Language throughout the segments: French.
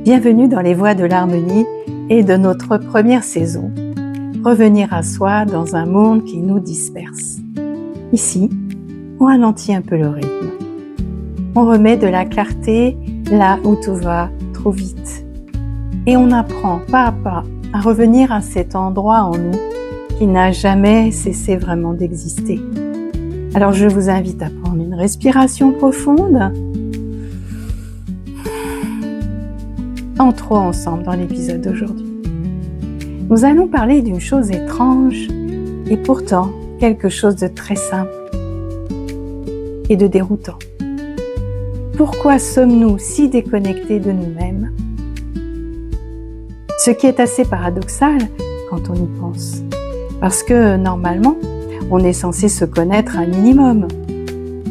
Bienvenue dans les voies de l'harmonie et de notre première saison. Revenir à soi dans un monde qui nous disperse. Ici, on ralentit un peu le rythme. On remet de la clarté là où tout va trop vite. Et on apprend pas à pas à revenir à cet endroit en nous qui n'a jamais cessé vraiment d'exister. Alors je vous invite à prendre une respiration profonde. Entrons ensemble dans l'épisode d'aujourd'hui. Nous allons parler d'une chose étrange et pourtant quelque chose de très simple et de déroutant. Pourquoi sommes-nous si déconnectés de nous-mêmes? Ce qui est assez paradoxal quand on y pense. Parce que normalement, on est censé se connaître un minimum.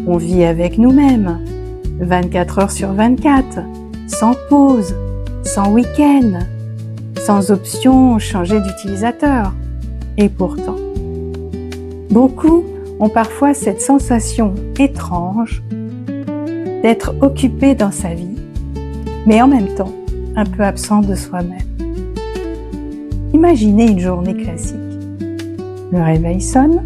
On vit avec nous-mêmes, 24 heures sur 24, sans pause, sans week-end, sans option changer d'utilisateur. Et pourtant, beaucoup ont parfois cette sensation étrange d'être occupé dans sa vie, mais en même temps un peu absent de soi-même. Imaginez une journée classique. Le réveil sonne,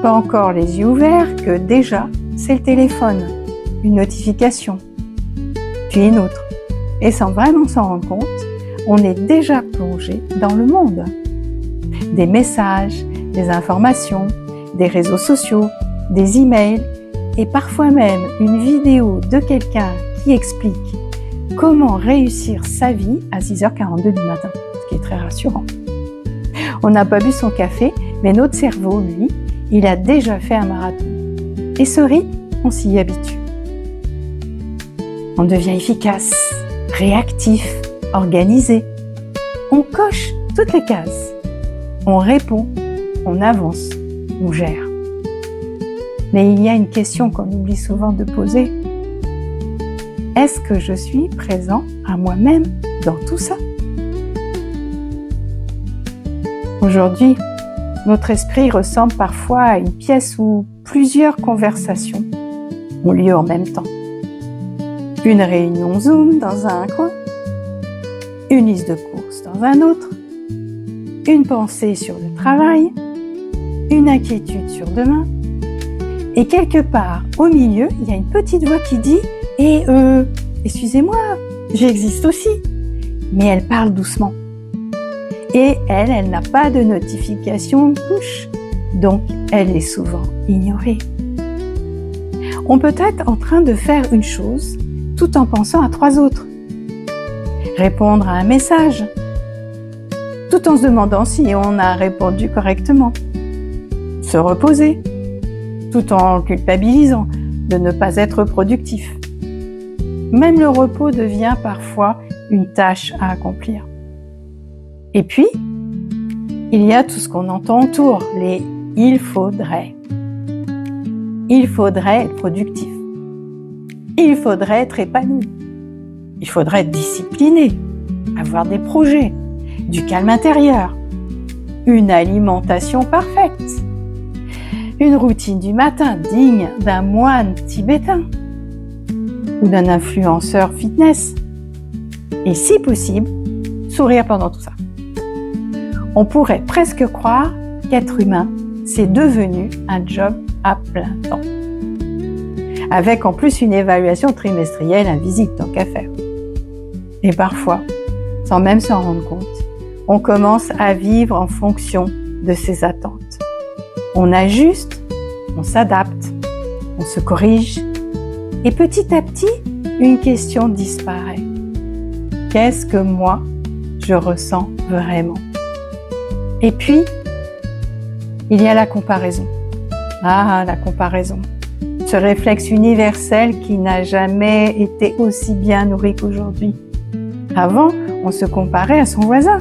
pas encore les yeux ouverts que déjà c'est le téléphone, une notification, puis une autre. Et sans vraiment s'en rendre compte, on est déjà plongé dans le monde. Des messages, des informations, des réseaux sociaux, des emails et parfois même une vidéo de quelqu'un qui explique comment réussir sa vie à 6h42 du matin, ce qui est très rassurant. On n'a pas bu son café, mais notre cerveau, lui, il a déjà fait un marathon. Et ce rythme, on s'y habitue. On devient efficace, réactif, organisé. On coche toutes les cases. On répond, on avance, on gère. Mais il y a une question qu'on oublie souvent de poser. Est-ce que je suis présent à moi-même dans tout ça? Aujourd'hui, notre esprit ressemble parfois à une pièce où plusieurs conversations ont lieu en même temps. Une réunion Zoom dans un coin, une liste de courses dans un autre, une pensée sur le travail, une inquiétude sur demain, et quelque part au milieu, il y a une petite voix qui dit « excusez-moi, j'existe aussi », mais elle parle doucement. Et elle n'a pas de notification push, donc elle est souvent ignorée. On peut être en train de faire une chose tout en pensant à 3 autres. Répondre à un message, tout en se demandant si on a répondu correctement. Se reposer, tout en culpabilisant de ne pas être productif. Même le repos devient parfois une tâche à accomplir. Et puis, il y a tout ce qu'on entend autour, les « il faudrait ». Il faudrait être productif. Il faudrait être épanoui. Il faudrait être discipliné, avoir des projets, du calme intérieur, une alimentation parfaite, une routine du matin digne d'un moine tibétain ou d'un influenceur fitness. Et si possible, sourire pendant tout ça. On pourrait presque croire qu'être humain, c'est devenu un job à plein temps. Avec en plus une évaluation trimestrielle invisible tant qu'à faire. Et parfois, sans même s'en rendre compte, on commence à vivre en fonction de ses attentes. On ajuste, on s'adapte, on se corrige, et petit à petit, une question disparaît. Qu'est-ce que moi, je ressens vraiment? Et puis, il y a la comparaison. Ah, la comparaison. Ce réflexe universel qui n'a jamais été aussi bien nourri qu'aujourd'hui. Avant, on se comparait à son voisin.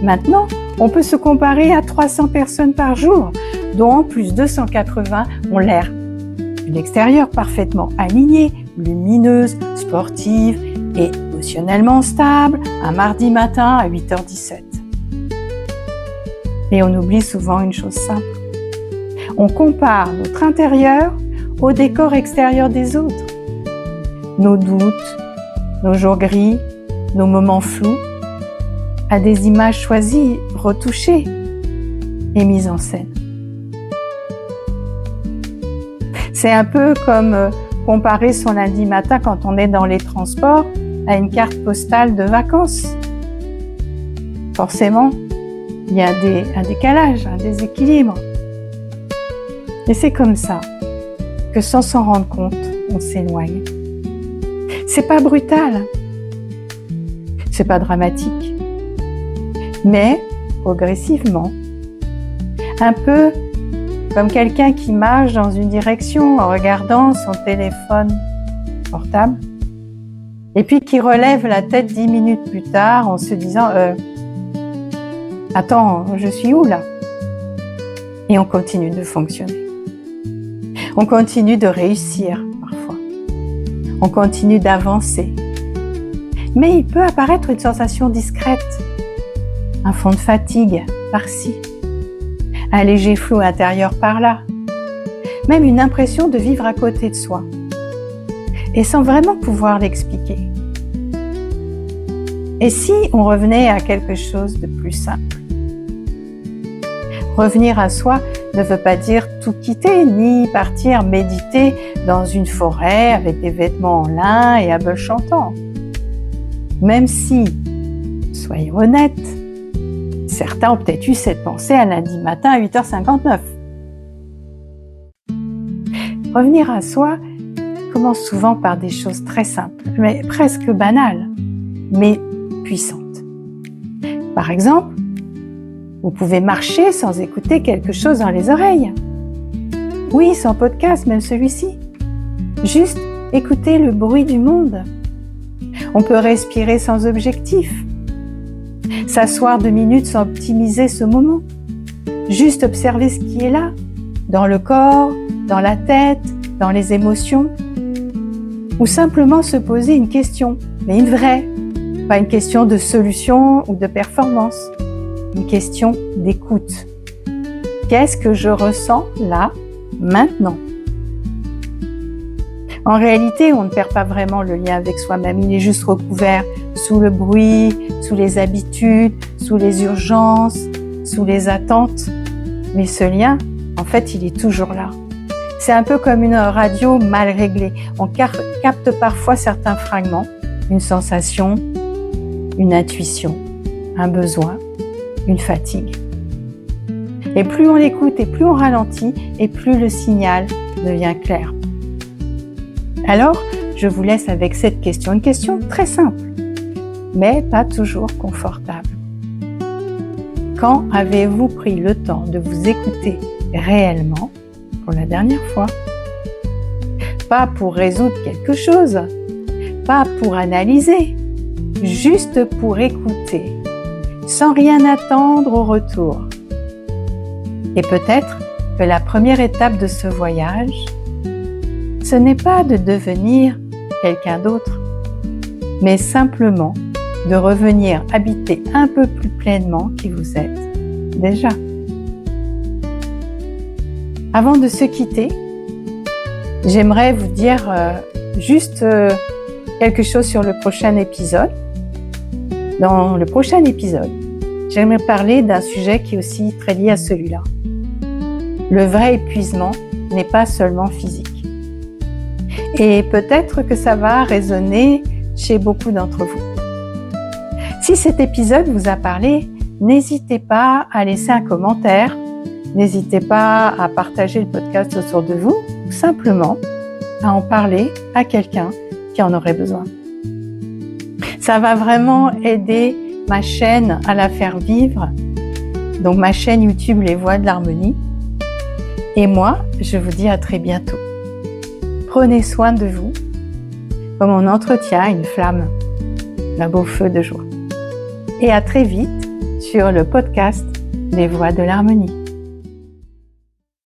Maintenant, on peut se comparer à 300 personnes par jour, dont en plus 280 ont l'air de l'extérieur parfaitement alignées, lumineuses, sportives et émotionnellement stables, un mardi matin à 8h17. Et on oublie souvent une chose simple. On compare notre intérieur au décor extérieur des autres. Nos doutes, nos jours gris, nos moments flous, à des images choisies, retouchées et mises en scène. C'est un peu comme comparer son lundi matin quand on est dans les transports à une carte postale de vacances. Forcément, il y a un décalage, un déséquilibre. Et c'est comme ça que sans s'en rendre compte, on s'éloigne. C'est pas brutal, c'est pas dramatique, mais progressivement, un peu comme quelqu'un qui marche dans une direction en regardant son téléphone portable et puis qui relève la tête 10 minutes plus tard en se disant « Attends, je suis où là ?» Et on continue de fonctionner. On continue de réussir parfois. On continue d'avancer. Mais il peut apparaître une sensation discrète, un fond de fatigue par-ci, un léger flou intérieur par-là, même une impression de vivre à côté de soi, et sans vraiment pouvoir l'expliquer. Et si on revenait à quelque chose de plus simple ? Revenir à soi ne veut pas dire tout quitter, ni partir méditer dans une forêt avec des vêtements en lin et à bœuf chantant. Même si, soyons honnêtes, certains ont peut-être eu cette pensée un lundi matin à 8h59. Revenir à soi commence souvent par des choses très simples, mais presque banales, mais puissantes. Par exemple, vous pouvez marcher sans écouter quelque chose dans les oreilles. Oui, sans podcast, même celui-ci. Juste écouter le bruit du monde. On peut respirer sans objectif. S'asseoir 2 minutes sans optimiser ce moment. Juste observer ce qui est là, dans le corps, dans la tête, dans les émotions. Ou simplement se poser une question, mais une vraie. Pas une question de solution ou de performance. Une question d'écoute. Qu'est-ce que je ressens là, maintenant ? En réalité, on ne perd pas vraiment le lien avec soi-même. Il est juste recouvert sous le bruit, sous les habitudes, sous les urgences, sous les attentes. Mais ce lien, en fait, il est toujours là. C'est un peu comme une radio mal réglée. On capte parfois certains fragments, une sensation, une intuition, un besoin, une fatigue. Et plus on l'écoute et plus on ralentit et plus le signal devient clair. Alors, je vous laisse avec cette question, une question très simple, mais pas toujours confortable. Quand avez-vous pris le temps de vous écouter réellement pour la dernière fois ? Pas pour résoudre quelque chose, pas pour analyser, juste pour écouter, sans rien attendre au retour. Et peut-être que la première étape de ce voyage, ce n'est pas de devenir quelqu'un d'autre, mais simplement de revenir habiter un peu plus pleinement qui vous êtes déjà. Avant de se quitter, j'aimerais vous dire juste quelque chose sur le prochain épisode. Dans le prochain épisode, j'aimerais parler d'un sujet qui est aussi très lié à celui-là. Le vrai épuisement n'est pas seulement physique. Et peut-être que ça va résonner chez beaucoup d'entre vous. Si cet épisode vous a parlé, n'hésitez pas à laisser un commentaire, n'hésitez pas à partager le podcast autour de vous, ou simplement à en parler à quelqu'un qui en aurait besoin. Ça va vraiment aider ma chaîne à la faire vivre, donc ma chaîne YouTube Les Voix de l'Harmonie. Et moi, je vous dis à très bientôt. Prenez soin de vous, comme on entretient une flamme d'un beau feu de joie. Et à très vite sur le podcast Les Voix de l'Harmonie.